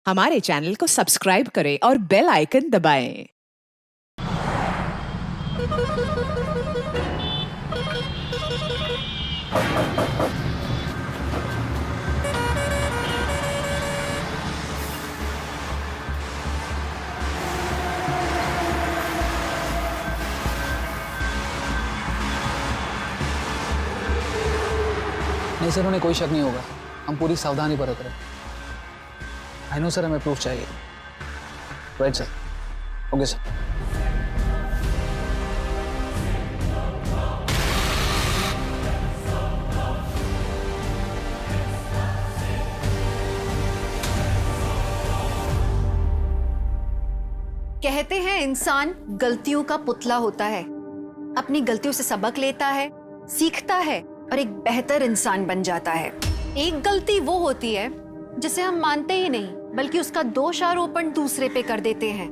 हमारे चैनल को सब्सक्राइब करें और बेल आइकन दबाएं। नहीं सर, उन्हें कोई शक नहीं होगा। हम पूरी सावधानी बरत रहे। आई नो सर, हमें प्रूफ चाहिए। Right sir. Okay sir. कहते हैं इंसान गलतियों का पुतला होता है, अपनी गलतियों से सबक लेता है, सीखता है और एक बेहतर इंसान बन जाता है। एक गलती वो होती है जिसे हम मानते ही नहीं, बल्कि उसका दोषारोपण दूसरे पे कर देते हैं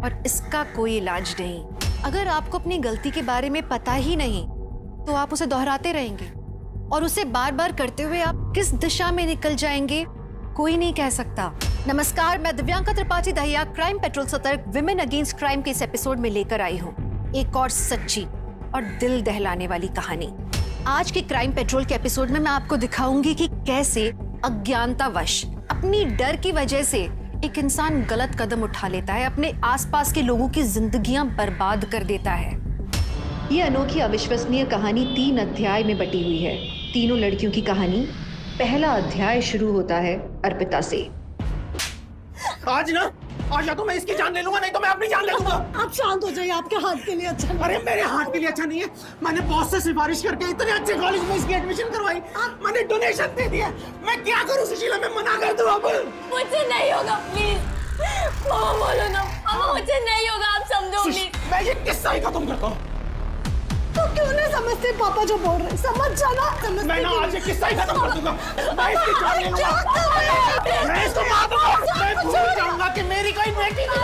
और इसका कोई इलाज नहीं। अगर आपको अपनी गलती के बारे में पता ही नहीं तो आप उसे दोहराते रहेंगे और उसे बार बार करते हुए आप किस दिशा में निकल जाएंगे कोई नहीं कह सकता। नमस्कार, मैं दिव्यांका त्रिपाठी दहिया क्राइम पेट्रोल सतर्क विमेन अगेंस्ट क्राइम के इस एपिसोड में लेकर आई हूँ एक और सच्ची और दिल दहलाने वाली कहानी। आज के क्राइम पेट्रोल के एपिसोड में मैं आपको दिखाऊंगी कि कैसे अज्ञानतावश अपनी डर की वजह से एक इंसान गलत कदम उठा लेता है, अपने आसपास के लोगों की जिंदगियां बर्बाद कर देता है। ये अनोखी अविश्वसनीय कहानी 3 अध्याय में बटी हुई है। तीनों लड़कियों की कहानी। पहला अध्याय शुरू होता है अर्पिता से। आज या तो मैं इसकी जान ले लूंगा, नहीं तो मैं अपनी जान ले लूंगा। आप शांत हो जाइए, आपके हाथ के लिए अच्छा नहीं। अरे मेरे हाथ के लिए अच्छा नहीं है। मैंने बॉस से सिफारिश करके इतने अच्छे कॉलेज में इसकी एडमिशन करवाई, मैंने डोनेशन दे दिया। मैं क्या करूं सुशीला, मैं मना कर दूं अब? मुझे नहीं होगा प्लीज। मामा बोलो ना, मामा मुझे नहीं होगा, आप समझो प्लीज। मैं ये किस्सा ही खत्म करता हूँ। तो क्यों नहीं समझते पापा जो बोल रहे हैं? समझ जाना। मैं ना आज ये किस्सा ही खत्म कर दूंगा। मैं इसकी जान ले लूंगा, मैं इसको मार दूंगा। मैं भूल जाऊंगा कि मेरी कोई बेटी नहीं।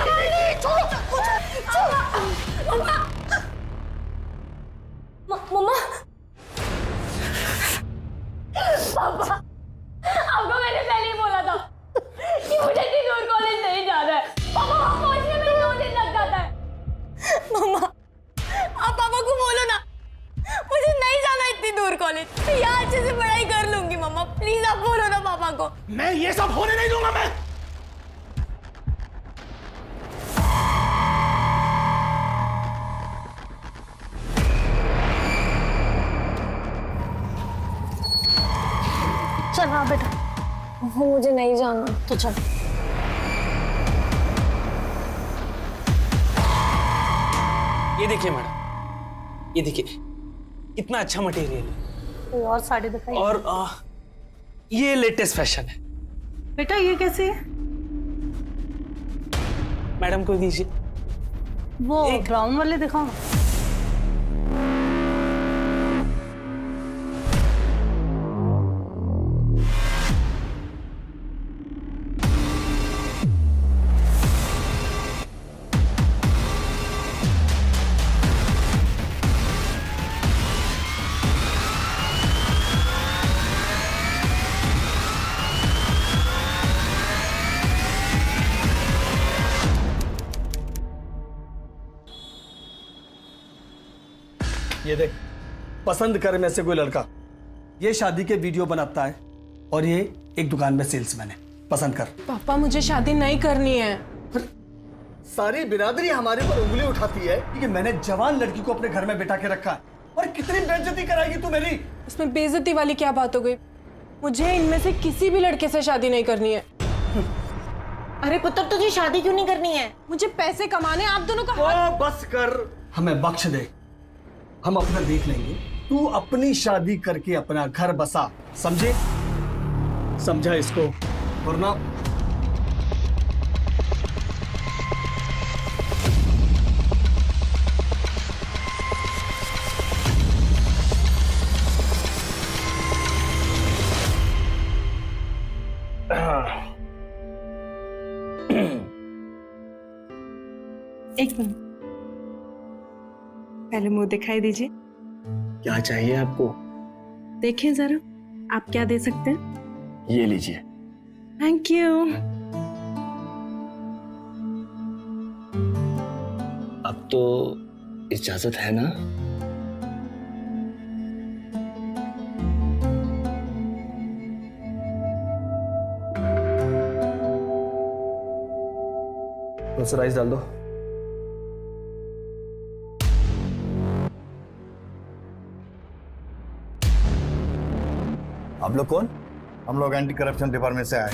मम्मा, पापा, आपको मैंने पहले ही बोला था कि मुझे इतनी दूर कॉलेज नहीं जाना है। पापा, वहाँ पहुँचने में 2 दिन लग जाता है। मम्मा, आप पापा को बोलो ना, मुझे नहीं जाना इतनी दूर कॉलेज। यहाँ अच्छे से पढ़ाई कर लूंगी। मम्मा प्लीज, आप बोलो ना पापा को। मैं ये सब होने नहीं दूंगा। मैं चल हाँ बेटा, मुझे नहीं जाना। तो चल। ये देखिए मैडम, ये देखिए कितना अच्छा मटेरियल है। कोई और साड़ी दिखाइए। और ये लेटेस्ट फैशन है। बेटा ये कैसे है? मैडम को दीजिए। वो ब्राउन वाले दिखाओ ना। ये देख, पसंद कर में से कोई लड़का ये शादी के वीडियो बनाता है और ये एक दुकान में सेल्समैन है। पसंद कर। पापा मुझे शादी नहीं करनी है। सारी बिरादरी हमारे पर उंगली उठाती है कि मैंने जवान लड़की को अपने घर में बिठा के रखा है, और कितनी बेइज्जती कराएगी तू मेरी। इसमें बेइज्जती वाली क्या बात हो गई? मुझे इनमें से किसी भी लड़के से शादी नहीं करनी है। अरे पुत्र, तुझे शादी क्यों नहीं करनी है? मुझे पैसे कमाने, आप दोनों का ओ बस कर, हमें बख्श दे, हम अपना देख लेंगे। तू अपनी शादी करके अपना घर बसा, समझे? समझा इसको, वरना एक मिनट, पहले मुंह दिखाई दीजिए। क्या चाहिए आपको? देखिए जरा, आप क्या दे सकते हैं? ये लीजिए। Thank you. अब तो इजाजत है ना? बस राइस डाल दो। आप लोग कौन? हम लोग एंटी करप्शन डिपार्टमेंट से आए।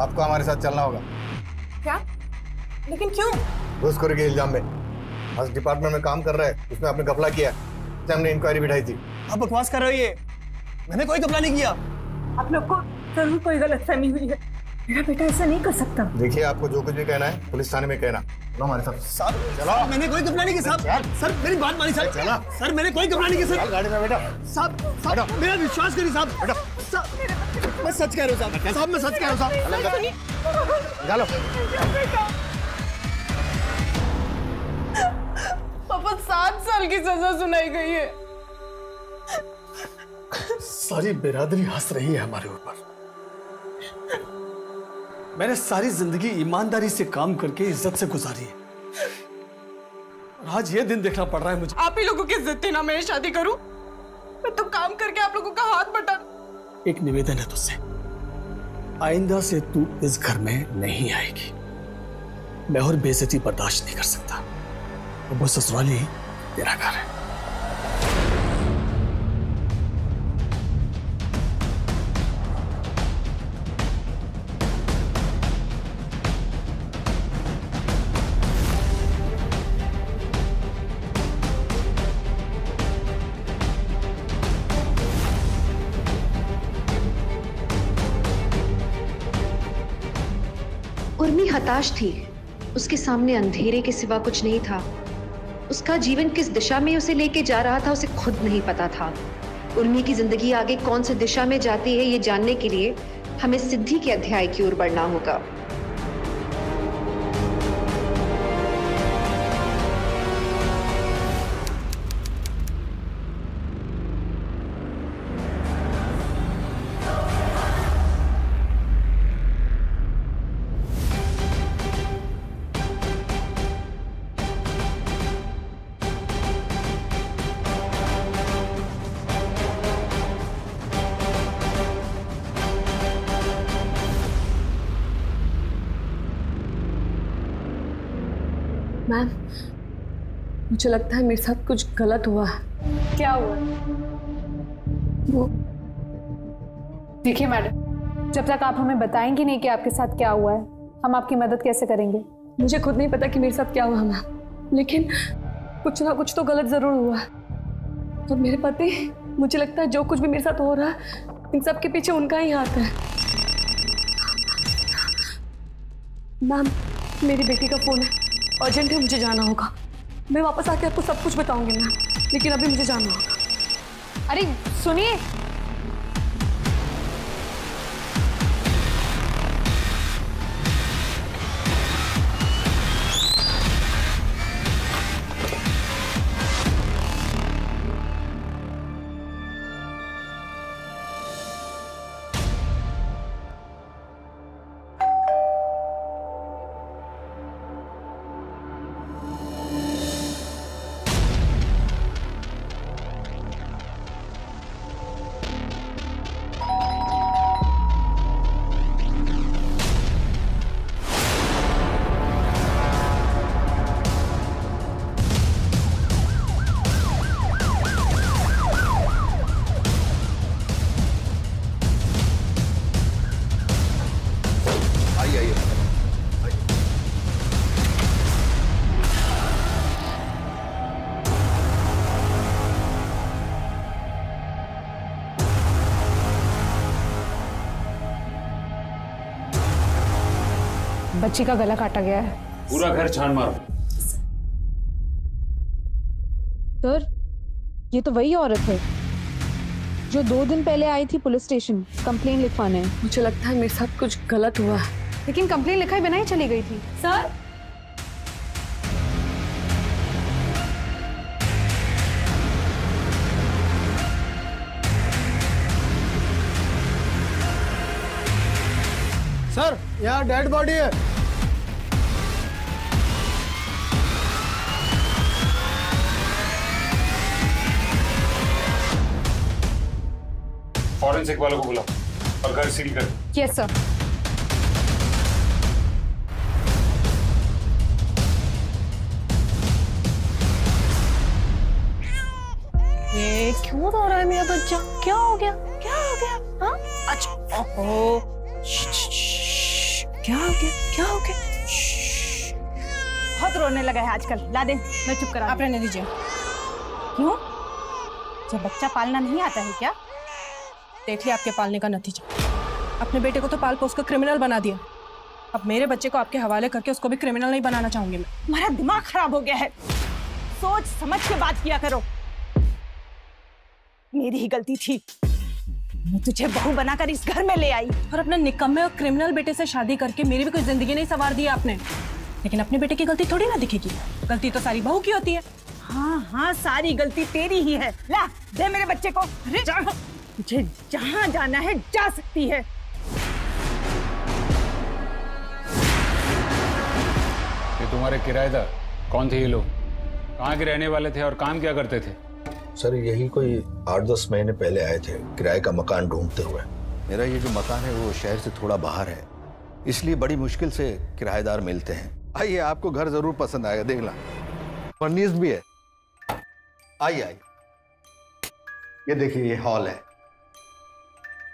आपको हमारे साथ चलना होगा। क्या? लेकिन क्यों? घूसखोरी के इल्जाम में। आज डिपार्टमेंट में काम कर रहा है, उसमें आपने घपला किया, तो हमने इंक्वायरी बिठाई थी। आप बकवास कर रहे हो, ये मैंने कोई घपला नहीं किया। आप लोग को जरूर कोई गलतफहमी हुई है। मेरा बेटा ऐसा नहीं कर सकता। देखिए, आपको जो कुछ भी कहना है पुलिस थाने में कहना। चलो हमारे साथ। साहब चलो। मैंने कोई घपला नहीं किया साहब। सर मेरी बात मानिए साहब। चला। सर मैंने कोई घपला नहीं किया सर। गाड़ी में बेटा। साहब मेरा विश्वास करिए साहब। साहब मैं सच कह रहा हूँ साहब। साहब मैं सच कह रहा हूँ साहब। निकालो। पापा 7 साल की सजा सुनाई गई है। सारी बिरादरी हंस रही है हमारे ऊपर। मैंने सारी जिंदगी ईमानदारी से काम करके इज्जत से गुजारी है, और आज ये दिन देखना पड़ रहा है मुझे। आप ही लोगों की इज्जत थी ना मैं शादी करूं? मैं तो काम करके आप लोगों का हाथ बटा। एक निवेदन है तुझसे, आइंदा से तू इस घर में नहीं आएगी। मैं और बेइज्जती बर्दाश्त नहीं कर सकता। वो ससुराल ही तेरा घर है। उर्मी हताश थी। उसके सामने अंधेरे के सिवा कुछ नहीं था। उसका जीवन किस दिशा में उसे लेके जा रहा था उसे खुद नहीं पता था। उर्मी की जिंदगी आगे कौन सी दिशा में जाती है ये जानने के लिए हमें सिद्धि के अध्याय की ओर बढ़ना होगा। मैम, मुझे लगता है मेरे साथ कुछ गलत हुआ है। क्या हुआ? वो देखिए मैडम, जब तक आप हमें बताएंगी नहीं कि आपके साथ क्या हुआ है, हम आपकी मदद कैसे करेंगे? मुझे खुद नहीं पता कि मेरे साथ क्या हुआ मैम, लेकिन कुछ ना कुछ तो गलत जरूर हुआ है। और मेरे पति, मुझे लगता है जो कुछ भी मेरे साथ हो रहा है इन सब के पीछे उनका ही हाथ है। मैम, मेरी बेटी का फोन है, अर्जेंट है, मुझे जाना होगा। मैं वापस आके आपको सब कुछ बताऊंगी मैम, लेकिन अभी मुझे जाना होगा। अरे सुनिए, बच्ची का गला काटा गया है। पूरा घर छान मारो। सर, ये तो वही औरत है जो 2 दिन पहले आई थी पुलिस स्टेशन कंप्लेन लिखवाने। मुझे लगता है मेरे साथ कुछ गलत हुआ है। लेकिन कंप्लेन लिखाई बिना ही चली गई थी। सर, सर यहाँ डेड बॉडी है। फॉरेंसिक वालों को बुलाओ और घर सील कर। Yes sir. ये क्यों रो रहा है मेरा बच्चा? क्या हो गया? क्या हो गया? हाँ? अच्छा, ओहो, क्या हो गया? क्या हो गया? बहुत रोने लगा है आजकल। ला दे, मैं चुप करा। आप रहने दीजिए। क्यों? जब बच्चा पालना नहीं आता है क्या? देख लिया आपके पालने का नतीजा। अपने बेटे को तो पाल पोस कर क्रिमिनल बना दिया। अब मेरे बच्चे को आपके हवाले करके उसको भी क्रिमिनल नहीं बनाना चाहूंगी मैं। तुम्हारा दिमाग खराब हो गया है। सोच समझ के बात किया करो। मेरी ही गलती थी, मैं तुझे बहू बनाकर इस घर में ले आई। और अपने निकम्मे और क्रिमिनल बेटे से शादी करके मेरी भी कोई जिंदगी नहीं संवार दी आपने। लेकिन अपने बेटे की गलती थोड़ी ना दिखेगी। गलती तो सारी बहू की होती है। हाँ हाँ, सारी गलती तेरी ही है। ला दे मेरे बच्चे को। अरे तुझे जहाँ जाना है जा सकती है। ये तुम्हारे किराएदार कौन थे? ये लोग कहाँ के रहने वाले थे और काम क्या करते थे? सर यही कोई 8-10 महीने पहले आए थे किराए का मकान ढूंढते हुए। मेरा ये जो मकान है वो शहर से थोड़ा बाहर है, इसलिए बड़ी मुश्किल से किराएदार मिलते हैं। आइए, आपको घर जरूर पसंद आएगा, देखना फर्निश्ड भी है। आइए आइए, ये देखिए, ये हॉल है,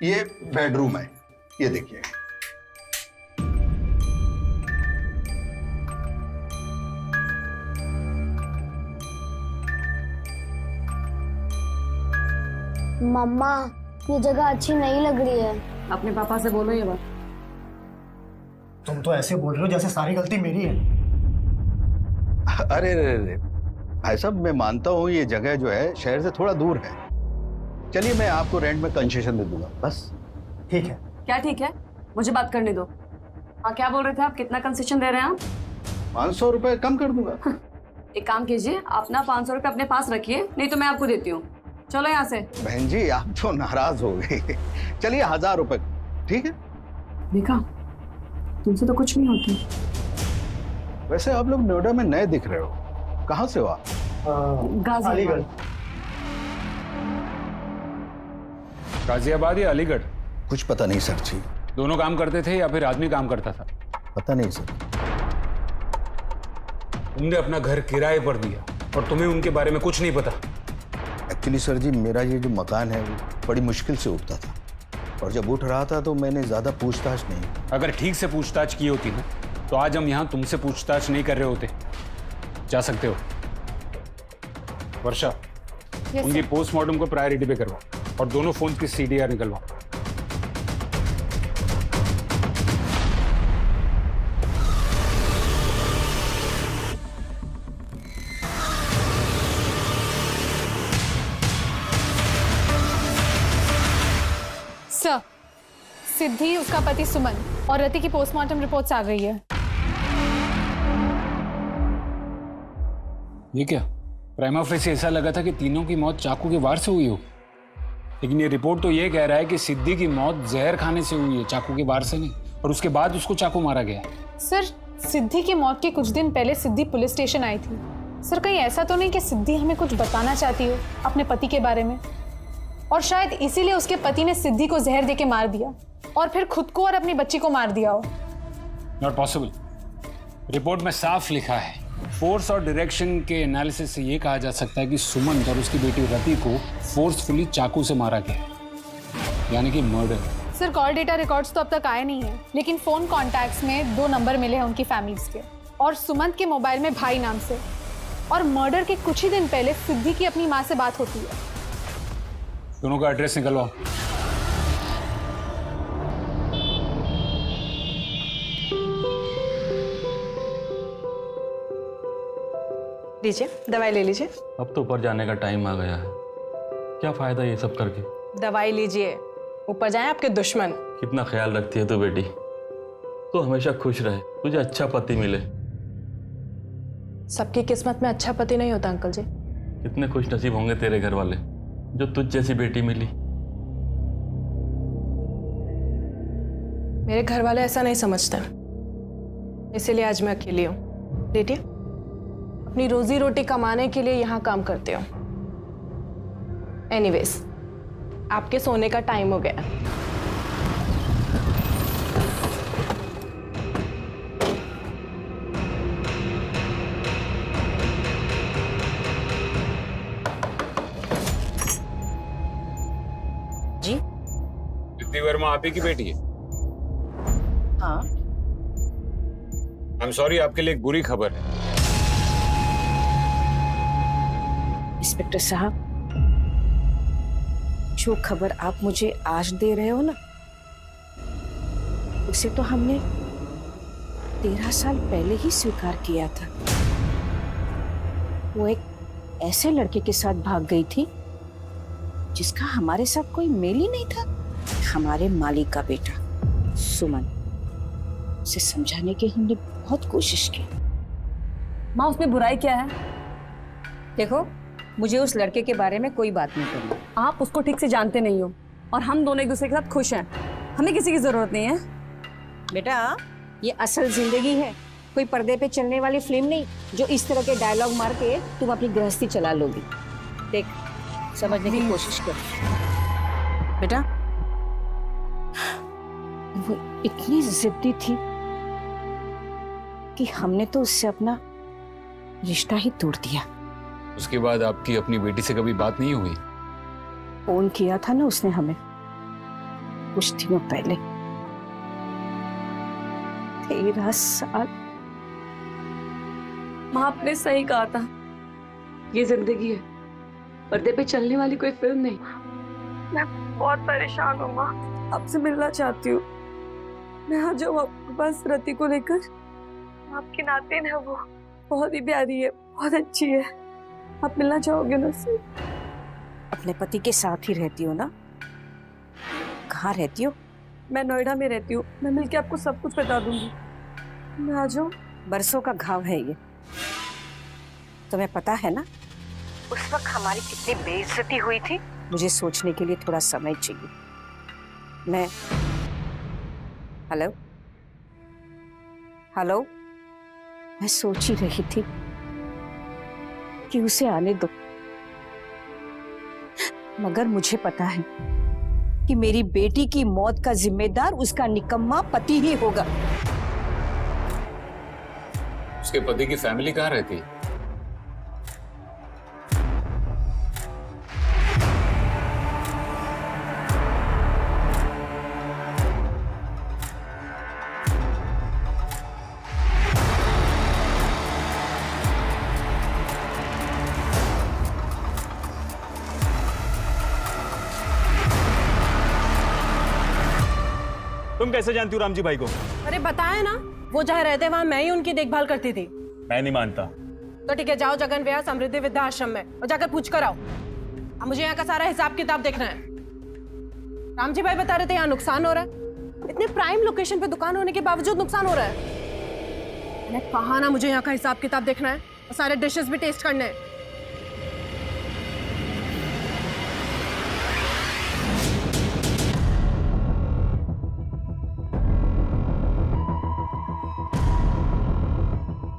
ये बेडरूम है, ये देखिए। मम्मा, ये जगह अच्छी नहीं लग रही है। अपने पापा से बोलो ये बात। तुम तो ऐसे बोल रहे हो जैसे सारी गलती मेरी है। अरे अरे भाई साहब, मैं मानता हूँ ये जगह जो है शहर से थोड़ा दूर है। चलिए, मैं आपको रेंट में कंसेशन दे दूंगा, बस। ठीक है। क्या ठीक है? मुझे बात करने दो। हाँ, क्या बोल रहे थे आप? कितना कंसेशन दे रहे हैं आप? 500 रुपए कम कर दूंगा। एक काम कीजिए, अपना 500 रुपये अपने पास रखिए, नहीं तो मैं आपको देती हूँ। चलो यहाँ से। बहन जी, आप तो नाराज हो गए। चलिए 1000 रुपए, ठीक है? देखा, तुमसे तो कुछ नहीं होती। वैसे आप लोग नोएडा में नए दिख रहे हो, कहाँ से हो आप? अलीगढ़। गाजियाबाद या अलीगढ़? कुछ पता नहीं सर जी। दोनों काम करते थे या फिर आदमी काम करता था? पता नहीं सर। तुमने अपना घर किराए पर दिया और तुम्हें उनके बारे में कुछ नहीं पता? एक्चुअली सर जी, मेरा ये जो मकान है वो बड़ी मुश्किल से उठता था, और जब उठ रहा था तो मैंने ज्यादा पूछताछ नहीं। अगर ठीक से पूछताछ की होती ना तो आज हम यहाँ तुमसे पूछताछ नहीं कर रहे होते। जा सकते हो। वर्षा, उनकी पोस्टमार्टम को प्रायोरिटी पे करवाओ और दोनों फोन की CDR निकलवाओ। सर, सिद्धि, उसका पति सुमन और रति की पोस्टमार्टम रिपोर्ट्स आ गई है। ये क्या? प्राइमा फेसी ऐसा लगा था कि तीनों की मौत चाकू के वार से हुई हो, लेकिन ये रिपोर्ट तो ये कह रहा है कि सिद्धि की मौत जहर खाने से हुई है, चाकू के वार से नहीं, और उसके बाद उसको चाकू मारा गया। सर, सिद्धि की मौत के कुछ दिन पहले सिद्धि पुलिस स्टेशन आई थी। सर, कहीं ऐसा तो नहीं कि सिद्धि हमें कुछ बताना चाहती हो अपने पति के बारे में, और शायद इसीलिए उसके पति ने सिद्धि को जहर देके मार दिया और फिर खुद को और अपनी बच्ची को मार दिया हो? Not possible. रिपोर्ट में साफ लिखा है, फोर्स और डायरेक्शन के एनालिसिस से ये कहा जा सकता है कि सुमन और उसकी बेटी रति को फोर्सफुली चाकू से मारा गया, यानी कि murder. Sir, call data records तो अब तक आए नहीं है, लेकिन फोन कॉन्टैक्ट्स में 2 नंबर मिले हैं उनकी फैमिलीज के, और सुमंत के मोबाइल में भाई नाम से, और मर्डर के कुछ ही दिन पहले सिद्धि की अपनी माँ से बात होती है। दोनों का एड्रेस निकलवाओ। लीजिए, दवाई ले लीजिए। अब तो ऊपर जाने का टाइम आ गया है, क्या फायदा ये सब करके? दवाई लीजिए, ऊपर जाए आपके दुश्मन। कितना ख्याल रखती है तू बेटी, तू हमेशा खुश रहे, तुझे अच्छा पति मिले। सबकी किस्मत में अच्छा पति नहीं होता अंकल जी। कितने खुश नसीब होंगे तेरे घर वाले जो तुझ जैसी बेटी मिली। मेरे घर वाले ऐसा नहीं समझते, इसीलिए आज मैं अकेली हूँ। बेटी, अपनी रोजी रोटी कमाने के लिए यहाँ काम करते हो। एनीवेज, आपके सोने का टाइम हो गया। जी सिद्धि वर्मा आप ही की बेटी है? हाँ। आई एम सॉरी, आपके लिए एक बुरी खबर है। इंस्पेक्टर साहब, जो खबर आप मुझे आज दे रहे हो ना, उसे तो हमने 13 साल पहले ही स्वीकार किया था। वो एक ऐसे लड़के के साथ भाग गई थी जिसका हमारे साथ कोई मेल ही नहीं था। हमारे मालिक का बेटा सुमन, उसे समझाने की हमने बहुत कोशिश की। माँ, उसमें बुराई क्या है? देखो, मुझे उस लड़के के बारे में कोई बात नहीं करनी। आप उसको ठीक से जानते नहीं हो और हम दोनों एक दूसरे के साथ खुश हैं। हमें किसी की जरूरत नहीं है। बेटा, ये असल जिंदगी है, कोई पर्दे पे चलने वाली फिल्म नहीं जो इस तरह के डायलॉग मार के तुम अपनी गृहस्थी चला लोगी। देख, समझने की कोशिश कर बेटा। वो इतनी जिद्दी थी कि हमने तो उससे अपना रिश्ता ही तोड़ दिया। उसके बाद आपकी अपनी बेटी से कभी बात नहीं हुई? फोन किया था ना उसने हमें कुछ दिनों पहले। 13 साल। माँ, आपने सही कहा था, ये जिंदगी है, पर्दे पे चलने वाली कोई फिल्म नहीं। मैं बहुत परेशान हूँ माँ, आपसे मिलना चाहती हूँ। मैं आ जाऊँ आपके पास रति को लेकर। आपकी नातिन है, वो बहुत ही प्यारी है, बहुत अच्छी है। आप मिलना चाहोगे ना उससे? अपने पति के साथ ही रहती हो ना? कहाँ रहती हो? मैं नोएडा में रहती हूँ। मैं मिलके आपको सब कुछ बता दूंगी। मैं आ जाऊँ? बरसों का घाव है ये, तुम्हें पता है ना उस वक्त हमारी कितनी बेइज्जती हुई थी। मुझे सोचने के लिए थोड़ा समय चाहिए। मैं हेलो हेलो मैं सोच ही रही थी कि उसे आने दो, मगर मुझे पता है कि मेरी बेटी की मौत का जिम्मेदार उसका निकम्मा पति ही होगा। उसके पति की फैमिली कहाँ रहती है? तुम कैसे जानती हो राम जी भाई को? अरे बताया ना, वो जहाँ रहते वहां मैं ही उनकी देखभाल करती थी। मैं नहीं मानता। तो ठीक है, जाओ जगन व्यास समृद्धि विद्या आश्रम में और जाकर पूछ कर आओ। अब मुझे यहाँ का सारा हिसाब किताब देखना है। राम जी भाई बता रहे थे यहाँ नुकसान हो रहा है। इतने प्राइम लोकेशन पे दुकान होने के बावजूद नुकसान हो रहा है। मैंने कहा ना, मुझे यहाँ का हिसाब किताब देखना है और सारे डिशेस भी टेस्ट करने हैं।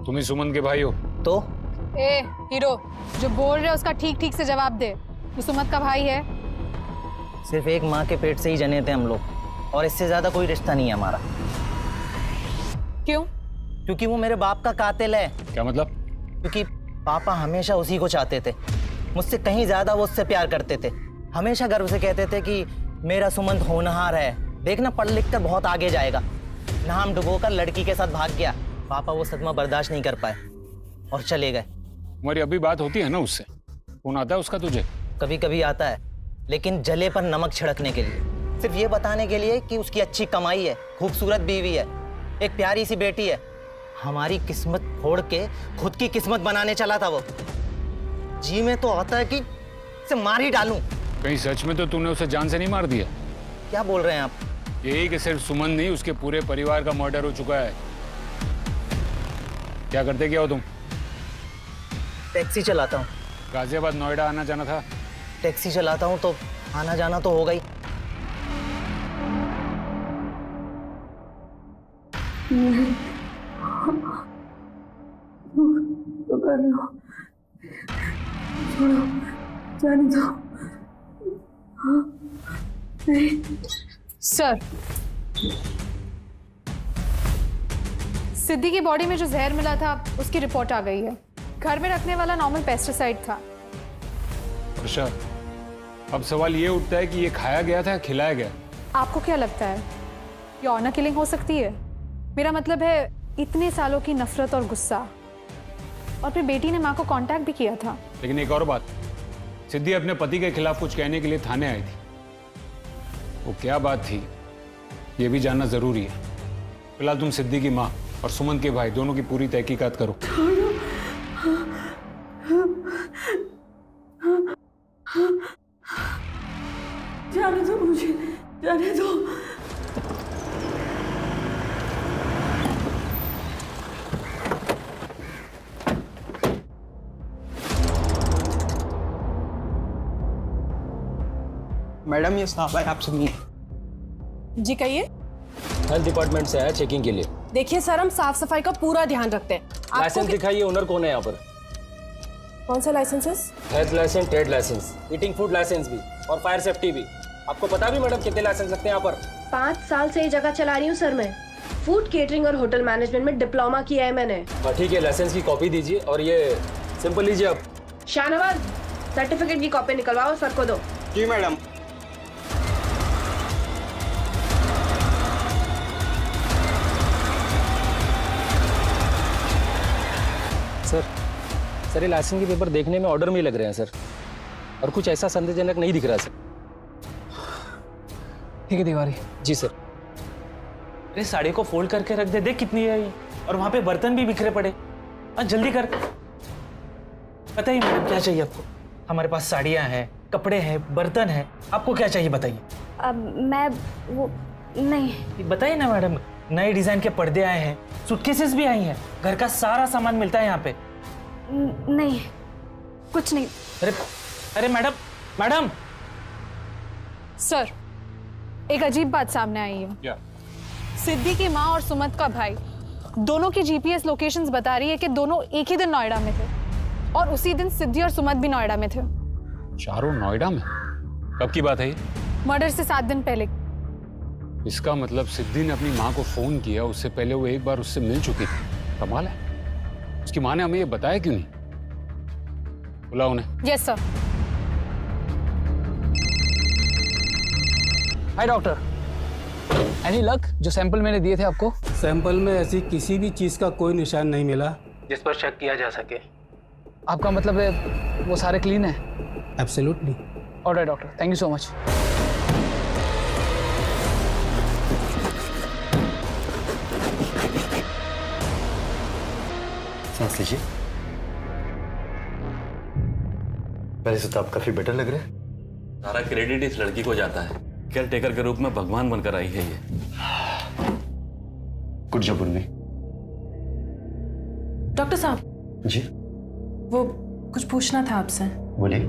तुम ही सुमन के भाई हो? तो ए हीरो, जो बोल रहे उसका ठीक ठीक से जवाब दे। तू सुमन का भाई है? सिर्फ एक माँ के पेट से ही जने थे हम लोग, और इससे ज्यादा कोई रिश्ता नहीं है हमारा। क्यों? क्योंकि वो मेरे बाप का कातिल है। क्या मतलब? क्योंकि पापा हमेशा उसी को चाहते थे, मुझसे कहीं ज्यादा वो उससे प्यार करते थे। हमेशा गर्व से कहते थे कि मेरा सुमंत होनहार है, देखना पढ़ लिख कर बहुत आगे जाएगा। नाम डुबोकर लड़की के साथ भाग गया। पापा वो सदमा बर्दाश्त नहीं कर पाए और चले गए। तुम्हारी अभी बात होती है ना उससे? फोन आता है उसका तुझे? कभी कभी आता है, लेकिन जले पर नमक छिड़कने के लिए, सिर्फ ये बताने के लिए कि उसकी अच्छी कमाई है, खूबसूरत बीवी है, एक प्यारी सी बेटी है। हमारी किस्मत फोड़ के खुद की किस्मत बनाने चला था वो। जी में तो आता है कि इसे मार ही डालूं। कहीं सच में तो तूने उसे जान से नहीं मार दिया? क्या बोल रहे हैं आप? यही कि सिर्फ सुमन नहीं, उसके पूरे परिवार का मर्डर हो चुका है। क्या करते क्या हो तुम? टैक्सी चलाता हूँ। गाजियाबाद नोएडा आना जाना था? टैक्सी चलाता हूँ तो आना जाना तो होगा ही। तो कर लो, छोड़ो, जाने दो। सर, सिद्धि की बॉडी में जो जहर मिला था उसकी रिपोर्ट आ गई है। घर में रखने वाला नॉर्मल पेस्टिसाइड था। वर्षा, अब सवाल ये उठता है कि ये खाया गया था या खिलाया गया? आपको क्या लगता है ये ऑनर किलिंग हो सकती है? मेरा मतलब है इतने सालों की नफरत और गुस्सा, और फिर बेटी ने माँ को कांटेक्ट भी किया था। लेकिन एक और बात, सिद्धि अपने पति के खिलाफ कुछ कहने के लिए थाने आई थी। वो क्या बात थी ये भी जानना जरूरी है। फिलहाल तुम सिद्धि की माँ और सुमन के भाई दोनों की पूरी तहकीकात करो। जाने दो मुझे, जाने दो। मैडम ये साहब है आपसे मिले। जी कहिए। हेल्थ डिपार्टमेंट से आया चेकिंग के लिए। देखिए सर, हम साफ सफाई का पूरा ध्यान रखते हैं। लाइसेंस दिखाइए, ओनर कौन है यहाँ पर? कौन सा licenses? Health license, trade license, eating food license भी और फायर सेफ्टी भी। आपको पता भी मैडम कितने लाइसेंस लगते हैं यहाँ पर? 5 साल से ये जगह चला रही हूँ सर मैं। फूड केटरिंग और होटल मैनेजमेंट में डिप्लोमा किया है मैंने। ठीक है, लाइसेंस की कॉपी दीजिए और ये सिंपल लीजिए आप। शाहनवाज, सर्टिफिकेट की कॉपी निकलवाओ, सर को दो। जी मैडम। सर ये लाइसेंस के पेपर देखने में ऑर्डर में ही लग रहे हैं सर, और कुछ ऐसा संदेहजनक नहीं दिख रहा सर। ठीक है तिवारी। जी सर। अरे साड़ी को फोल्ड करके रख दे, देख कितनी है ये। और वहां पे बर्तन भी बिखरे पड़े। जल्दी कर। बताइए मैडम क्या चाहिए आपको? हमारे पास साड़ियाँ हैं, कपड़े हैं, बर्तन है। आपको क्या चाहिए बताइए। मैं वो नहीं। बताइए ना मैडम। नए डिजाइन के पर्दे आए हैं, सूटकेसेस भी आई हैं, घर का सारा सामान मिलता है यहाँ पे। नहीं, कुछ नहीं। अरे मैडम, मैडम। सर, एक अजीब बात सामने आई है। सिद्धि की माँ और सुमंत का भाई दोनों की जीपीएस लोकेशंस बता रही है कि दोनों एक ही दिन नोएडा में थे, और उसी दिन सिद्धि और सुमंत भी नोएडा में थे। चारों नोएडा में? कब की बात है ये? मर्डर से 7 दिन पहले। इसका मतलब सिद्धि ने अपनी माँ को फोन किया, उससे पहले वो एक बार उससे मिल चुकी थी। कमाल है, उसकी माँ ने हमें ये बताया क्यों नहीं? बुलाओ उन्हें। Yes sir. हाय डॉक्टर, एनी लक? जो सैंपल मैंने दिए थे आपको? सैंपल में ऐसी किसी भी चीज का कोई निशान नहीं मिला जिस पर शक किया जा सके। आपका मतलब है वो सारे क्लीन है? Absolutely. Alright doctor, thank you so much. सांस लीजिए। पहले से तो आप काफी बेटर लग रहे हैं। सारा क्रेडिट इस लड़की को जाता है। केयर टेकर के रूप में भगवान बनकर आई है ये। Good job Urmi. डॉक्टर साहब जी? वो कुछ पूछना था आपसे। बोलिए।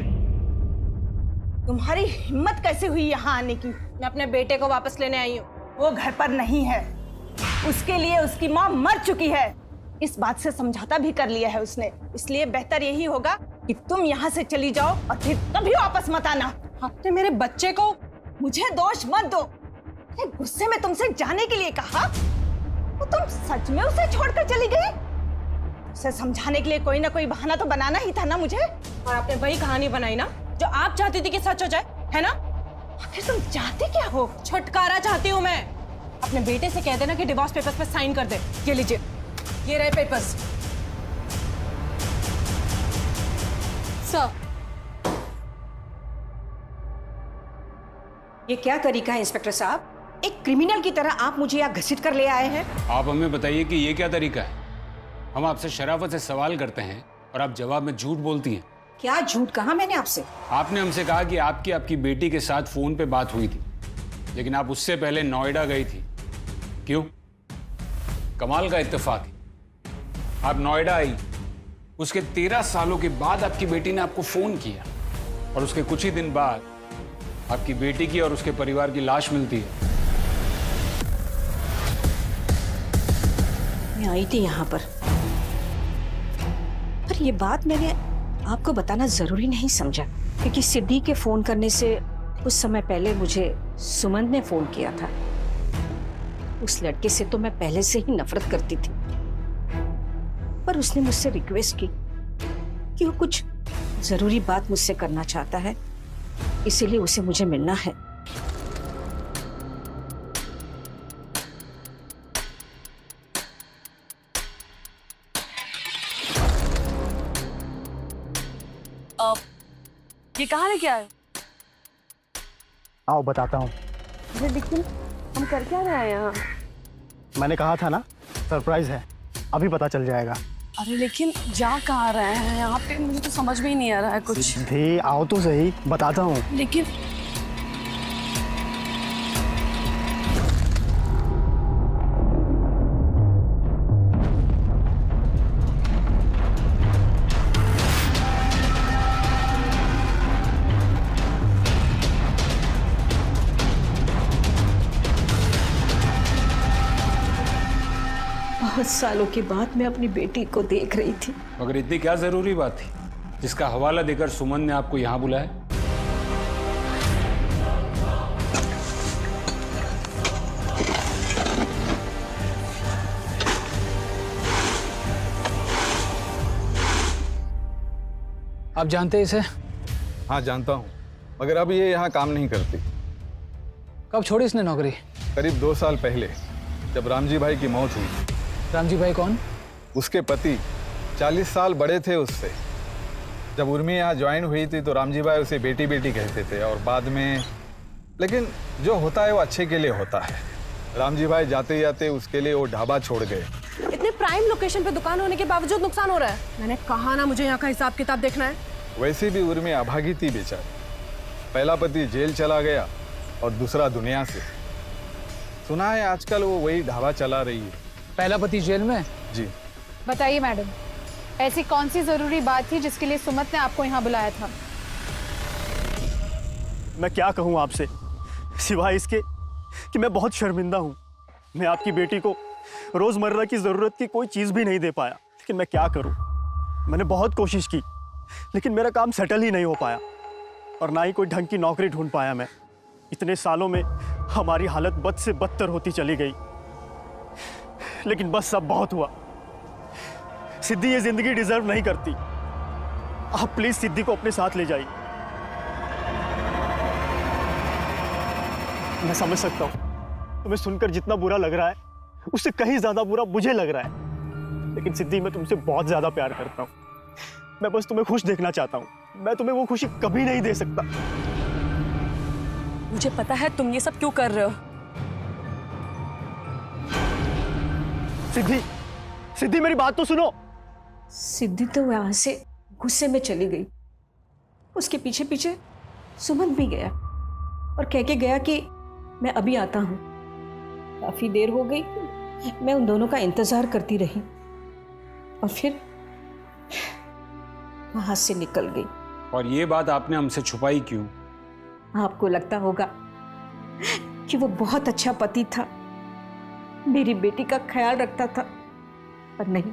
तुम्हारी हिम्मत कैसे हुई यहाँ आने की? मैं अपने बेटे को वापस लेने आई हूँ। वो घर पर नहीं है। उसके लिए उसकी माँ मर चुकी है। इस बात से समझौता भी कर लिया है उसने। इसलिए बेहतर यही होगा कि तुम यहाँ से चली जाओ और फिर कभी वापस मत आना। आपने मेरे बच्चे को। मुझे दोष मत दो। गुस्से में तुमसे जाने के लिए कहा तो तुम सच में उसे छोड़कर चली गई? उसे समझाने के लिए कोई ना कोई बहाना तो बनाना ही था ना मुझे। और आपने वही कहानी बनाई ना जो आप चाहती थी कि सच हो जाए, है ना? आखिर तुम चाहते क्या हो? छुटकारा चाहती हूँ मैं। अपने बेटे से कह देना कि डिवोर्स पेपर्स पे साइन कर दे। ये लीजिए, ये रहे पेपर्स। सर, ये क्या तरीका है इंस्पेक्टर साहब? एक क्रिमिनल की तरह आप मुझे यहाँ घसीट कर ले आए हैं। आप हमें बताइए कि ये क्या तरीका है? हम आपसे शराफत से सवाल करते हैं और आप जवाब में झूठ बोलती हैं। क्या झूठ कहा मैंने आपसे? आपने हमसे कहा कि आपकी बेटी के साथ फोन पे बात हुई थी, लेकिन आप उससे पहले नोएडा गई थी। क्यों? कमाल का इत्तेफाक है। आप नोएडा आई, उसके 13 सालों के बाद आपकी बेटी ने आपको फोन किया, और उसके कुछ ही दिन बाद आपकी बेटी की और उसके परिवार की लाश मिलती है। मैं आई थी यहाँ पर ये बात मैंने आपको बताना जरूरी नहीं समझा, क्योंकि सिद्धि के फोन करने से कुछ समय पहले मुझे सुमन ने फोन किया था। उस लड़के से तो मैं पहले से ही नफरत करती थी, पर उसने मुझसे रिक्वेस्ट की कि वो कुछ जरूरी बात मुझसे करना चाहता है, इसीलिए उसे मुझे मिलना है। ये कहाँ लेके आए? आओ बताता हूँ। लेकिन हम कर क्या रहे हैं यहाँ? मैंने कहा था ना, सरप्राइज है, अभी पता चल जाएगा। अरे लेकिन जा कहाँ रहे हैं यहाँ पे? मुझे तो समझ में ही नहीं आ रहा है कुछ। सिद्धि आओ तो सही, बताता हूँ। लेकिन बहुत सालों के बाद मैं अपनी बेटी को देख रही थी। मगर इतनी क्या जरूरी बात थी जिसका हवाला देकर सुमन ने आपको यहां बुलाया? आप जानते हैं इसे? हाँ जानता हूँ, मगर अब ये यहाँ काम नहीं करती। कब छोड़ी इसने नौकरी? करीब 2 साल पहले, जब रामजी भाई की मौत हुई। रामजी भाई कौन? उसके पति 40 साल बड़े थे उससे। जब उर्मी यहाँ ज्वाइन हुई थी तो रामजी भाई उसे बेटी बेटी कहते थे, और बाद में, लेकिन जो होता है वो अच्छे के लिए होता है। रामजी भाई जाते जाते उसके लिए वो ढाबा छोड़ गए। इतने प्राइम लोकेशन पे दुकान होने के बावजूद नुकसान हो रहा है। मैंने कहा ना मुझे यहाँ का हिसाब किताब देखना है। वैसे भी उर्मी अभागी थी बेचारी। पहला पति जेल चला गया और दूसरा दुनिया से। सुना है आजकल वो वही ढाबा चला रही है। पहला पति जेल में? जी। बताइए मैडम, ऐसी कौन सी जरूरी बात थी जिसके लिए सुमत ने आपको यहाँ बुलाया था? मैं क्या कहूँ आपसे, सिवाय इसके कि मैं बहुत शर्मिंदा हूँ। मैं आपकी बेटी को रोजमर्रा की जरूरत की कोई चीज भी नहीं दे पाया, लेकिन मैं क्या करूँ। मैंने बहुत कोशिश की, लेकिन मेरा काम सेटल ही नहीं हो पाया, और ना ही कोई ढंग की नौकरी ढूंढ पाया मैं। इतने सालों में हमारी हालत बद से बदतर होती चली गई, लेकिन बस अब बहुत हुआ। सिद्धि ये जिंदगी डिजर्व नहीं करती। आप प्लीज सिद्धि को अपने साथ ले जाइए। मैं समझ सकता हूं तुम्हें सुनकर जितना बुरा लग रहा है, उससे कहीं ज्यादा बुरा मुझे लग रहा है। लेकिन सिद्धि, मैं तुमसे बहुत ज्यादा प्यार करता हूं। मैं बस तुम्हें खुश देखना चाहता हूं। मैं तुम्हें वो खुशी कभी नहीं दे सकता। मुझे पता है तुम ये सब क्यों कर रहे हो। सिद्धि, सिद्धि मेरी बात तो सुनो। सिद्धि तो वहां से गुस्से में चली गई। उसके पीछे पीछे सुमन भी गया और कह के गया कि मैं अभी आता हूं। काफी देर हो गई, मैं उन दोनों का इंतजार करती रही और फिर वहां से निकल गई। और ये बात आपने हमसे छुपाई क्यों? आपको लगता होगा कि वो बहुत अच्छा पति था, मेरी बेटी का ख्याल रखता था, पर नहीं,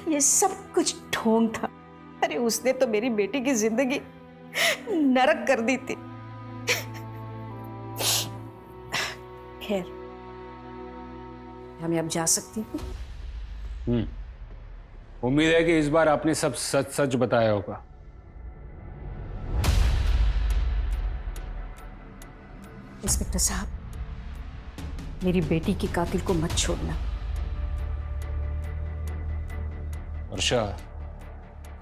ये सब कुछ ढोंग था। अरे उसने तो मेरी बेटी की जिंदगी नरक कर दी थी। खैर, मैं अब जा सकती हूँ? उम्मीद है कि इस बार आपने सब सच सच बताया होगा। इंस्पेक्टर साहब, मेरी बेटी की कातिल को मत छोड़ना। वर्षा,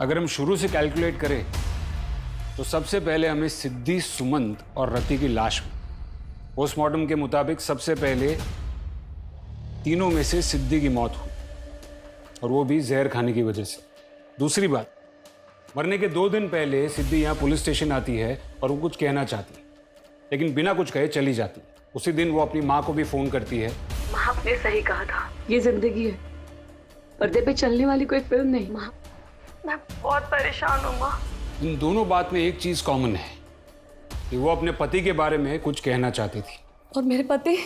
अगर हम शुरू से कैलकुलेट करें तो सबसे पहले हमें सिद्धि, सुमंत और रति की लाश में पोस्टमार्टम के मुताबिक सबसे पहले तीनों में से सिद्धि की मौत हुई, और वो भी जहर खाने की वजह से। दूसरी बात, मरने के 2 दिन पहले सिद्धि यहाँ पुलिस स्टेशन आती है और वो कुछ कहना चाहती है, लेकिन बिना कुछ कहे चली जाती है। उसी दिन वो अपनी माँ को भी फोन करती है। माँ, आपने सही कहा था, ये जिंदगी है, पर्दे पे चलने वाली कोई फिल्म नहीं। माँ, मैं बहुत परेशान हूँ माँ। इन दोनों बात में एक चीज कॉमन है कि वो अपने पति के बारे में कुछ कहना चाहती थी। और मेरे पति,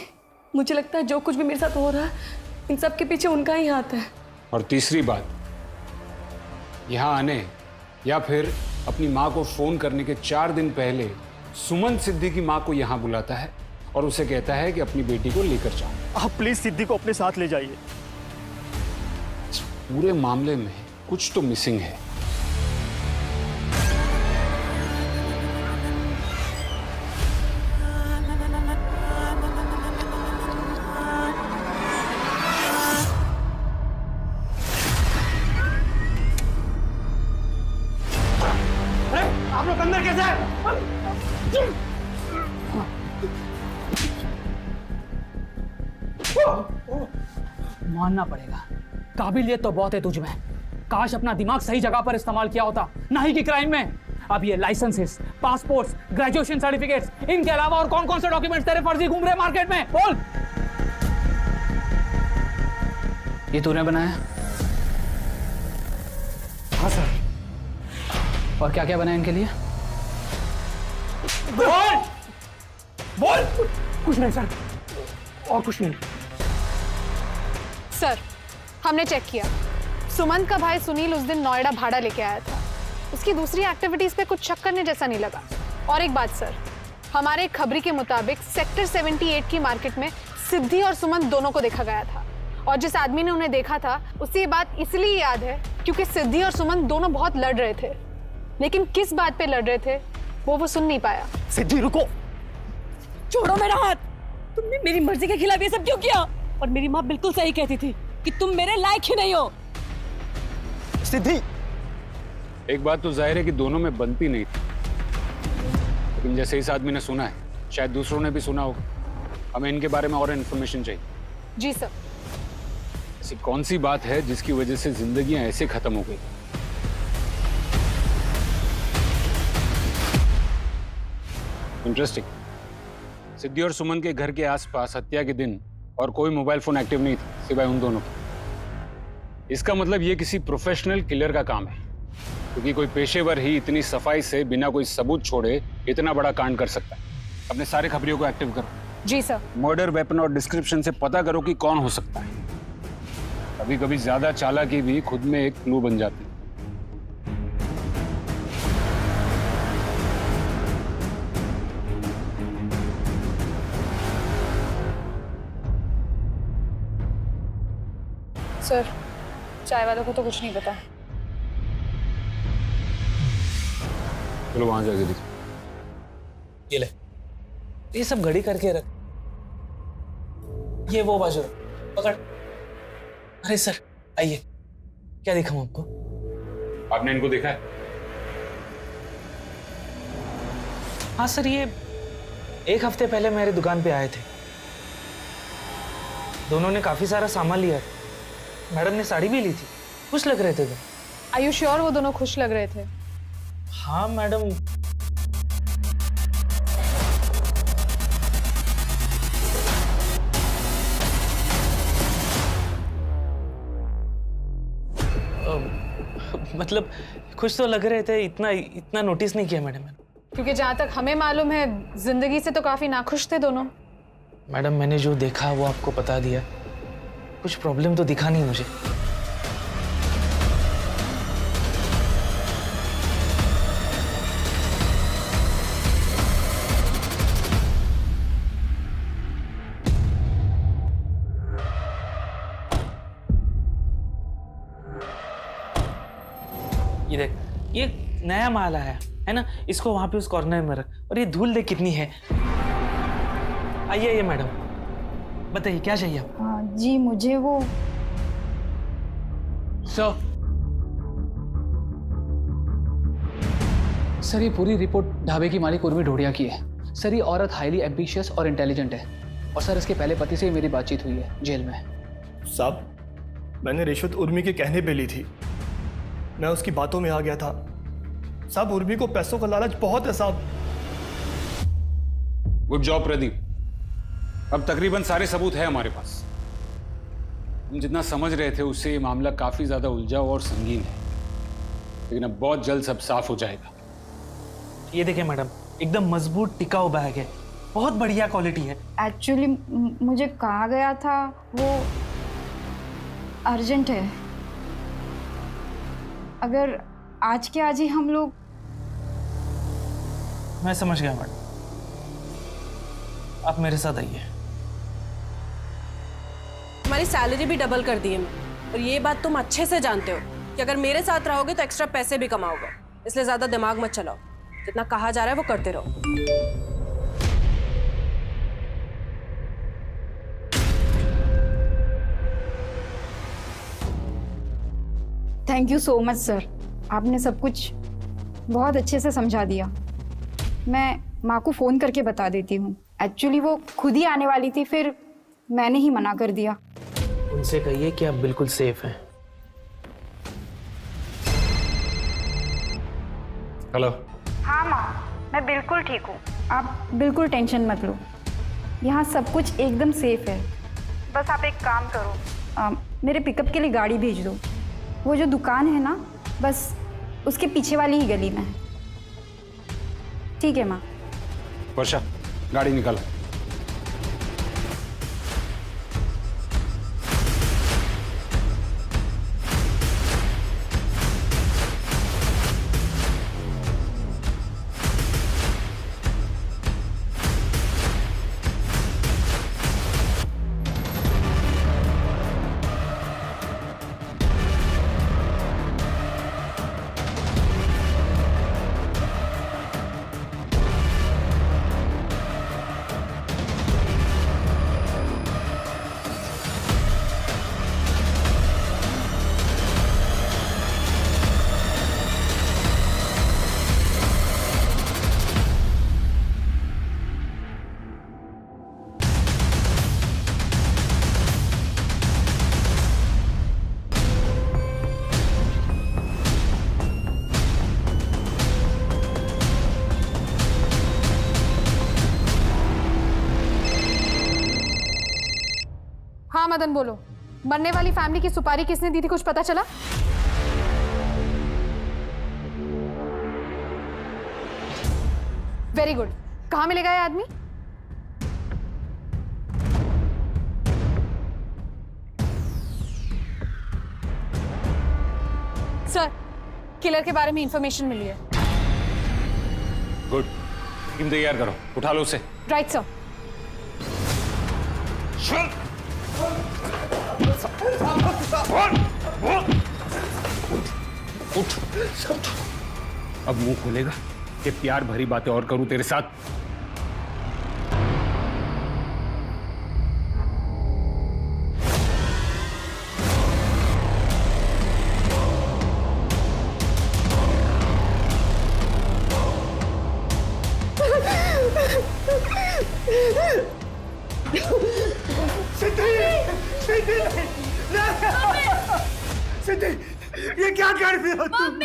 मुझे लगता है जो कुछ भी मेरे साथ हो रहा है, इन सब के पीछे उनका ही हाथ है। और तीसरी बात, यहाँ आने या फिर अपनी माँ को फोन करने के 4 दिन पहले सुमन सिद्धि की माँ को यहाँ बुलाता है और उसे कहता है कि अपनी बेटी को लेकर जाओ। आप प्लीज सिद्धि को अपने साथ ले जाइए। इस पूरे मामले में कुछ तो मिसिंग है। आप लोग अंदर कैसे हैं? मानना पड़ेगा, काबिलियत तो बहुत है तुझ में। काश अपना दिमाग सही जगह पर इस्तेमाल किया होता, ना ही कि क्राइम में। अब ये लाइसेंसेस, पासपोर्ट्स, ग्रेजुएशन सर्टिफिकेट्स, इनके अलावा और कौन कौन से डॉक्यूमेंट्स तेरे फर्जी घूम रहे मार्केट में? बोल। ये तूने बनाया? हाँ सर। और क्या क्या बनाया इनके लिए? बोल बोल। कुछ नहीं सर, और कुछ नहीं। सर, हमने चेक किया, सुमन का भाई सुनील उस दिन नोएडा भाड़ा लेके आया था। उसकी दूसरी एक्टिविटीज पे कुछ शक करने जैसा नहीं लगा। और एक बात सर, हमारे खबरी के मुताबिक सेक्टर 78 की मार्केट में सिद्धि और सुमन दोनों को देखा गया था। और जिस आदमी ने उन्हें देखा था, उसे ये बात इसलिए याद है क्योंकि सिद्धि और सुमन दोनों बहुत लड़ रहे थे, लेकिन किस बात पे लड़ रहे थे वो सुन नहीं पाया। सिद्धि रुको। छोड़ो मेरा हाथ। तुमने मेरी मर्जी के खिलाफ ये सब क्यों किया? और मेरी माँ बिल्कुल सही कहती थी कि तुम मेरे लायक ही नहीं हो। सिद्धि, एक बात तो जाहिर है कि दोनों में बनती नहीं थी, लेकिन जैसे इस आदमी ने सुना है, शायद दूसरों ने भी सुना होगा। हमें इनके बारे में और इन्फॉर्मेशन चाहिए। जी सर। ऐसी कौन सी बात है जिसकी वजह से जिंदगियां ऐसे खत्म हो गई? इंटरेस्टिंग। सिद्धि और सुमन के घर के आसपास हत्या के दिन और कोई मोबाइल फोन एक्टिव नहीं था सिवाय उन दोनों के। इसका मतलब ये किसी प्रोफेशनल किलर का काम है, क्योंकि कोई पेशेवर ही इतनी सफाई से बिना कोई सबूत छोड़े इतना बड़ा कांड कर सकता है। अपने सारे खबरियों को एक्टिव करो। जी सर। मर्डर वेपन और डिस्क्रिप्शन से पता करो कि कौन हो सकता है। कभी कभी ज्यादा चालाकी भी खुद में एक क्लू बन जाती है। सर, चाय वालों को तो कुछ नहीं पता। चलो वहां जाके देखो। ये ले, ये सब घड़ी करके रख। ये वो बाजू पकड़। अरे सर आइए, क्या दिखाऊं आपको? आपने इनको देखा है? हाँ सर, ये 1 हफ्ते पहले मेरी दुकान पे आए थे। दोनों ने काफी सारा सामान लिया था। मैडम ने साड़ी भी ली थी। खुश लग रहे थे दोनों। आर यू श्योर वो दोनों खुश लग रहे थे? हाँ मैडम। मतलब खुश तो लग रहे थे, इतना नोटिस नहीं किया मैडम। क्योंकि जहाँ तक हमें मालूम है, जिंदगी से तो काफी नाखुश थे दोनों। मैडम, मैंने जो देखा वो आपको बता दिया। कुछ प्रॉब्लम तो दिखा नहीं मुझे। ये देख, ये नया माल आया है ना, इसको वहां पे उस कॉर्नर में रख। और ये धूल देख कितनी है। आइए मैडम, बताइए क्या चाहिए आपको? हाँ जी, मुझे वो सर, ये पूरी रिपोर्ट ढाबे की मालिक उर्मी ढोडिया की है। सर, ये औरत हाईली एम्बिशियस और इंटेलिजेंट है। और सर, इसके पहले पति से मेरी बातचीत हुई है जेल में। साहब, मैंने रिश्वत उर्मी के कहने पे ली थी। मैं उसकी बातों में आ गया था। साहब, उर्मी को पैसों का लालच बहुत है साहब। Good job Pradeep. अब तकरीबन सारे सबूत है हमारे पास। हम जितना समझ रहे थे उससे ये मामला काफी ज्यादा उलझा और संगीन है, लेकिन अब बहुत जल्द सब साफ हो जाएगा। ये देखिए मैडम, एकदम मजबूत टिकाऊ बैग है, बहुत बढ़िया क्वालिटी है। एक्चुअली मुझे कहा गया था, वो अर्जेंट है। अगर आज के आज ही हम लोग। मैं समझ गया मैडम। आप मेरे साथ आइए। तुम्हारी सैलरी भी डबल कर दी है मैं, और ये बात तुम अच्छे से जानते हो कि अगर मेरे साथ रहोगे तो एक्स्ट्रा पैसे भी कमाओगे, इसलिए ज्यादा दिमाग मत चलाओ। जितना कहा जा रहा है वो करते रहो। Thank you so much sir, आपने सब कुछ बहुत अच्छे से समझा दिया। मैं माँ को फ़ोन करके बता देती हूँ। एक्चुअली वो खुद ही आने वाली थी, फिर मैंने ही मना कर दिया। उनसे कहिए कि आप बिल्कुल सेफ हैं। हेलो। हाँ माँ, मैं बिल्कुल ठीक हूँ, आप बिल्कुल टेंशन मत लो। यहाँ सब कुछ एकदम सेफ है। बस आप एक काम करो, मेरे पिकअप के लिए गाड़ी भेज दो। वो जो दुकान है ना, बस उसके पीछे वाली ही गली में है। ठीक है माँ। वर्षा, गाड़ी निकालो। हाँ मदन बोलो, मरने वाली फैमिली की सुपारी किसने दी थी, कुछ पता चला? Very good. कहाँ मिलेगा ये आदमी? सर, किलर के बारे में इंफॉर्मेशन मिली है। गुड, टीम तैयार करो, उठा लो उसे। Right sir. उठ। अब मुंह खोलेगा कि प्यार भरी बातें और करूं तेरे साथ। सिद्धि, ये क्या कर रही हो तुम?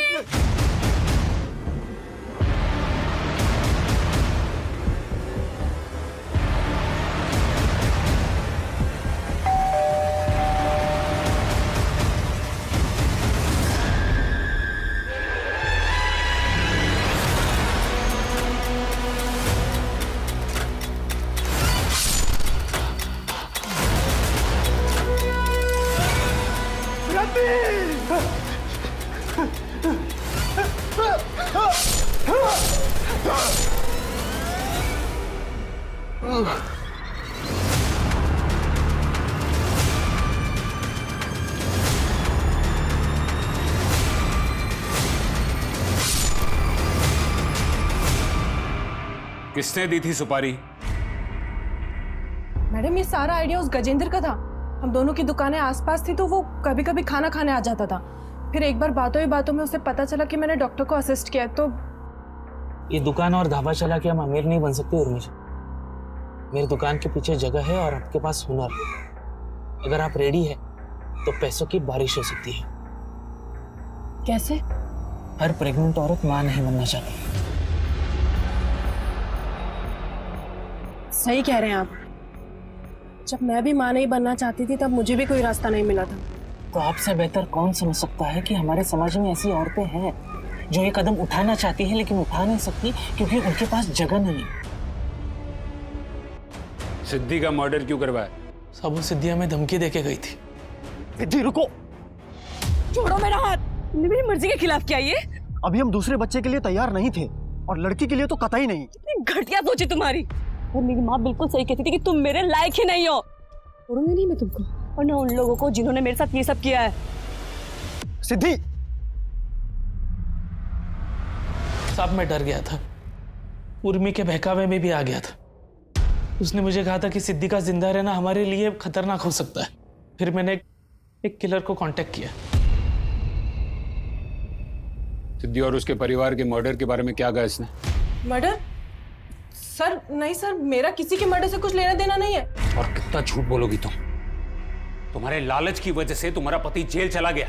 किसने दी थी सुपारी? मैडम, ये सारा आइडिया उस गजेंद्र का था। हम दोनों की दुकानें आसपास थी तो वो कभी कभी खाना खाने आ जाता था। फिर एक बार बातों ही बातों में उसे पता चला कि मैंने डॉक्टर को असिस्ट किया, तो ये दुकान और ढाबा चला के हम अमीर नहीं बन सकते उर्मिशा। मेरी दुकान के पीछे जगह है और आपके पास हुनर है। अगर आप रेडी है तो पैसों की बारिश हो सकती है। कैसे? हर प्रेग्नेंट औरत मां नहीं बनना चाहती। सही कह रहे हैं आप। जब मैं भी मां नहीं बनना चाहती थी तब मुझे भी कोई रास्ता नहीं मिला था। तो आपसे बेहतर कौन समझ सकता है कि हमारे समाज में ऐसी औरतें हैं जो ये कदम उठाना चाहती हैं लेकिन उठा नहीं सकती क्योंकि उनके पास जगह नहीं। सिद्धि का मर्डर क्यों करवाया? साबू सिद्धि हमें धमकी देके गई थी। सिद्धि रुको, छोड़ो मेरा हाथ। तुमने मेरी मर्जी के खिलाफ किया ये? अभी हम दूसरे बच्चे के लिए तैयार नहीं थे और लड़की के लिए तो कतई नहीं। घटिया सोची तुम्हारी। और मेरी माँ बिल्कुल सही कहती थी कि तुम मेरे लायक ही नहीं हो। छोड़ूंगी नहीं मैं तुमको, और ना उन लोगों को जिन्होंने मेरे साथ ये सब किया है। सिद्धि, साहब मैं डर गया था, उर्मी के बहकावे में भी आ गया था। उसने मुझे कहा था कि सिद्धि का जिंदा रहना हमारे लिए खतरनाक हो सकता है। फिर मैंने एक किलर को कांटेक्ट किया। सिद्धि और उसके परिवार के मर्डर के बारे में क्या कहा इसने? मर्डर? सर नहीं सर, मेरा किसी के मर्डर से कुछ लेना देना नहीं है। और कितना झूठ बोलोगी तुम? तुम्हारे लालच की वजह से तुम्हारा पति जेल चला गया।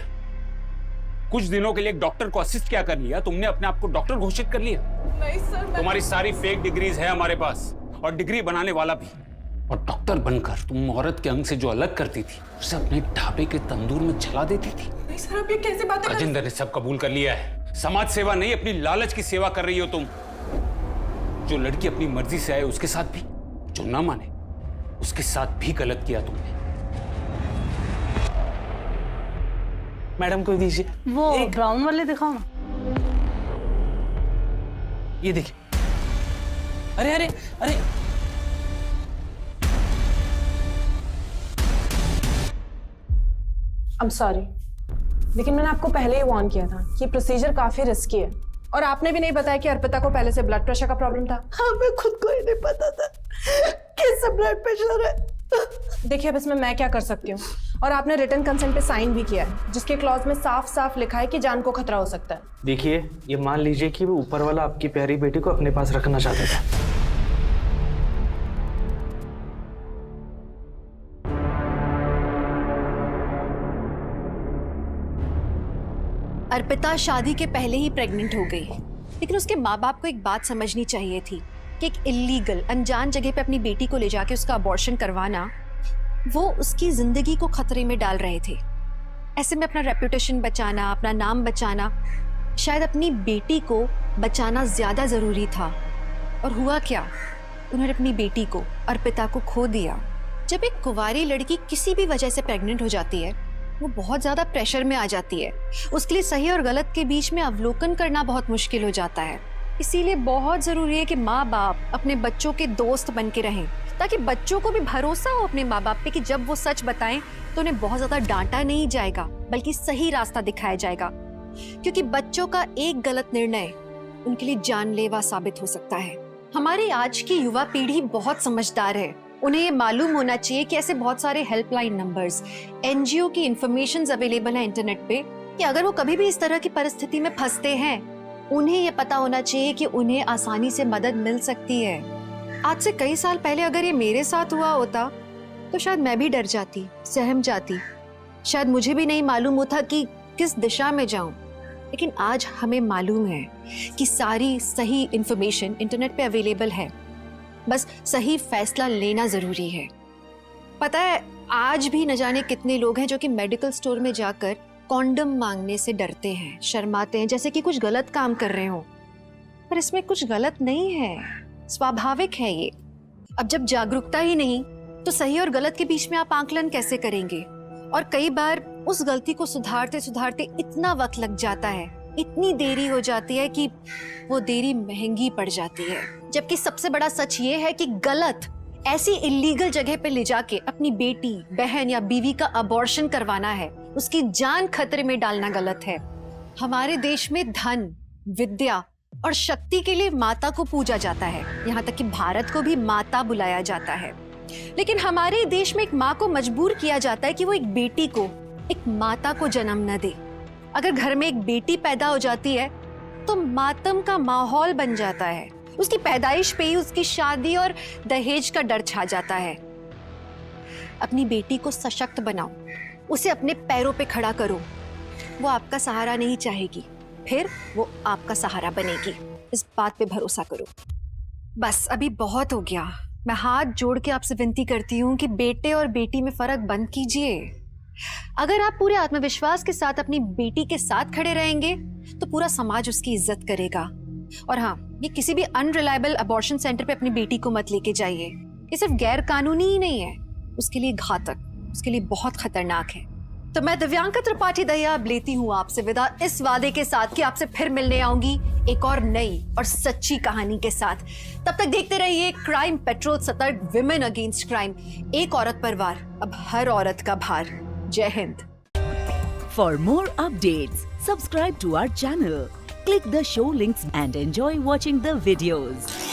कुछ दिनों के लिए एक डॉक्टर को असिस्ट क्या कर लिया, तुमने अपने आप को डॉक्टर घोषित कर लिया। नहीं सर, तुम्हारी सारी फेक डिग्रीज है हमारे पास, और डिग्री बनाने वाला भी। और डॉक्टर बनकर तुम औरत के अंग से जो अलग करती थी, उसे अपने ढाबे के तंदूर में जला देती थी। नहीं सर, आप ये कैसे बातें कर रहे हैं? राजेंद्र ने सब कबूल कर लिया है। समाज सेवा नहीं, अपनी लालच की सेवा कर रही हो तुम। जो लड़की अपनी मर्जी से आए उसके साथ भी, जो ना माने उसके साथ भी गलत किया तुमने। मैडम को दीजिए वो ब्राउन वाले दिखाओ ना। ये देखिए। अरे अरे अरे, I'm sorry, लेकिन मैंने आपको पहले ही वार्न किया था कि प्रोसीजर काफी रिस्की है। और आपने भी नहीं बताया कि अर्पिता को पहले से ब्लड प्रेशर का प्रॉब्लम था। हाँ, मैं खुद को ही नहीं पता था कैसे ब्लड प्रेशर है। देखिए अब इसमें मैं क्या कर सकती हूँ। और आपने रिटन कंसेंट पे साइन भी किया है, जिसके क्लॉज में साफ साफ लिखा है कि जान को खतरा हो सकता है। देखिए, ये मान लीजिए कि वो ऊपर वाला आपकी प्यारी बेटी को अपने पास रखना चाहता था। अर्पिता शादी के पहले ही प्रेग्नेंट हो गई, लेकिन उसके माँ बाप को एक बात समझनी चाहिए थी कि एक इलीगल अनजान जगह पे अपनी बेटी को ले जाके उसका अबॉर्शन करवाना वो उसकी जिंदगी को खतरे में डाल रहे थे। ऐसे में अपना रेपुटेशन बचाना, अपना नाम बचाना, शायद अपनी बेटी को बचाना ज्यादा जरूरी था। और हुआ क्या, उन्होंने अपनी बेटी को, अर्पिता को खो दिया। जब एक कुंवारी लड़की किसी भी वजह से प्रेग्नेंट हो जाती है, वो बहुत ज्यादा प्रेशर में आ जाती है। उसके लिए सही और गलत के बीच में अवलोकन करना बहुत मुश्किल हो जाता है। इसीलिए बहुत जरूरी है कि माँ बाप अपने बच्चों के दोस्त बन के रहें, ताकि बच्चों को भी भरोसा हो अपने माँ बाप पे कि जब वो सच बताएं तो उन्हें बहुत ज्यादा डांटा नहीं जाएगा, बल्कि सही रास्ता दिखाया जाएगा। क्योंकि बच्चों का एक गलत निर्णय उनके लिए जानलेवा साबित हो सकता है। हमारी आज की युवा पीढ़ी बहुत समझदार है। उन्हें ये मालूम होना चाहिए कि ऐसे बहुत सारे हेल्पलाइन नंबर्स, एनजीओ की इंफॉर्मेशन अवेलेबल है इंटरनेट पे, कि अगर वो कभी भी इस तरह की परिस्थिति में फंसते हैं, उन्हें ये पता होना चाहिए कि उन्हें आसानी से मदद मिल सकती है। आज से कई साल पहले अगर ये मेरे साथ हुआ होता तो शायद मैं भी डर जाती, सहम जाती, शायद मुझे भी नहीं मालूम होता कि किस दिशा में जाऊं। लेकिन आज हमें मालूम है कि सारी सही इंफॉर्मेशन इंटरनेट पे अवेलेबल है, बस सही फैसला लेना जरूरी है। पता है, आज भी न जाने कितने लोग हैं जो कि मेडिकल स्टोर में जाकर कॉन्डम मांगने से डरते हैं, शर्माते हैं, जैसे कि कुछ गलत काम कर रहे हो। पर इसमें कुछ गलत नहीं है, स्वाभाविक है ये। अब जब जागरूकता ही नहीं, तो सही और गलत के बीच में आप आंकलन कैसे करेंगे? और कई बार उस गलती को सुधारते सुधारते इतना वक्त लग जाता है, इतनी देरी हो जाती है कि वो देरी महंगी पड़ जाती है। जबकि सबसे बड़ा सच ये है कि गलत ऐसी इलीगल जगह पे ले जाके अपनी बेटी, बहन या बीवी का अबॉर्शन करवाना है, उसकी जान खतरे में डालना गलत है। हमारे देश में धन, विद्या और शक्ति के लिए माता को पूजा जाता है, यहाँ तक कि भारत को भी माता बुलाया जाता है। लेकिन हमारे देश में एक माँ को मजबूर किया जाता है कि वो एक बेटी को, एक माता को जन्म न दे। अगर घर में एक बेटी पैदा हो जाती है तो मातम का माहौल बन जाता है। उसकी पैदाइश पे ही उसकी शादी और दहेज का डर छा जाता है। अपनी बेटी को सशक्त बनाओ, उसे अपने पैरों पे खड़ा करो। वो आपका सहारा नहीं चाहेगी, फिर वो आपका सहारा बनेगी। इस बात पे भरोसा करो। बस अभी बहुत हो गया। मैं हाथ जोड़ के आपसे विनती करती हूँ कि बेटे और बेटी में फर्क बंद कीजिए। अगर आप पूरे आत्मविश्वास के साथ अपनी बेटी के साथ खड़े रहेंगे तो पूरा समाज उसकी इज्जत करेगा। और हाँ, ये किसी भी अनरिलायबल अबॉर्शन सेंटर पे अपनी बेटी को मत लेके जाइए। ये सिर्फ गैर कानूनी ही नहीं है, उसके लिए घातक, उसके लिए बहुत खतरनाक है। तो मैं दिव्यांका त्रिपाठी दहिया अब लेती हूँ आपसे विदा, इस वादे के साथ कि आपसे फिर मिलने आऊंगी एक और नई और सच्ची कहानी के साथ। तब तक देखते रहिए क्राइम पेट्रोल, सतर्क, विमेन अगेंस्ट क्राइम, एक औरत पर वार, अब हर औरत का भार। जय Hind. For more updates, subscribe to our channel, click the show links and enjoy watching the videos.